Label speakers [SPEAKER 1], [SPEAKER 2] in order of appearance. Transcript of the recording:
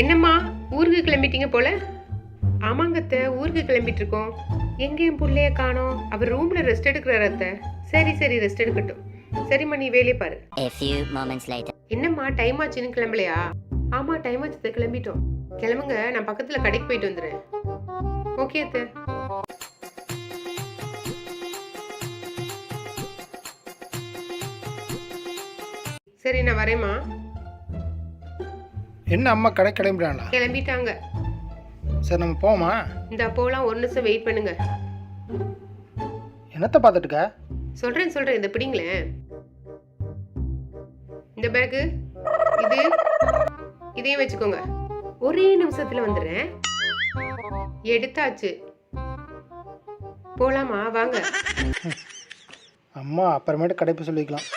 [SPEAKER 1] என்னம்மா ஊருக்கு கிளம்பிட்டீங்க போல? ஆமாங்க அத்தை, ஊருக்கு கிளம்பிட்டு இருக்கோம். எங்க என் புள்ளைய காணோம்? அவர் ரூம்ல ரெஸ்ட் எடுக்கிறாரு அத்தை. சரி சரி, ரெஸ்ட் எடுக்கட்டும். சரிம்மா, நீ வேலையை பாரு.
[SPEAKER 2] A few moments later.
[SPEAKER 1] என்னம்மா டைம் ஆச்சுன்னு கிளம்பலையா? ஆமா டைம் ஆச்சு அத்தை, கிளம்பிட்டோம். கிளம்புங்க, நான் பக்கத்துல கடைக்கு போயிட்டு வந்துடுறேன். ஓகே அத்தை. சரி, நான் வரேம்மா.
[SPEAKER 3] என்ன அம்மா கடை கிளம்பிட்டாங்களா?
[SPEAKER 1] கிளம்பிட்டாங்க.
[SPEAKER 3] சரி நம்ம போமா?
[SPEAKER 1] இந்த அப்போலாம் ஒரு நிமிஷம் வெயிட் பண்ணுங்க.
[SPEAKER 3] என்னத்தை பார்த்துட்டுக்க?
[SPEAKER 1] சொல்றேன், இந்த பிடிங்களேன். இந்த பேக்கு இது இதையும் வச்சுக்கோங்க. ஒரே நிமிஷத்துல வந்துடுறேன். எடுத்தாச்சு. போலாமா? வாங்க.
[SPEAKER 3] அம்மா அப்புறமேட்டு கடைப்பு சொல்லிக்கலாம்.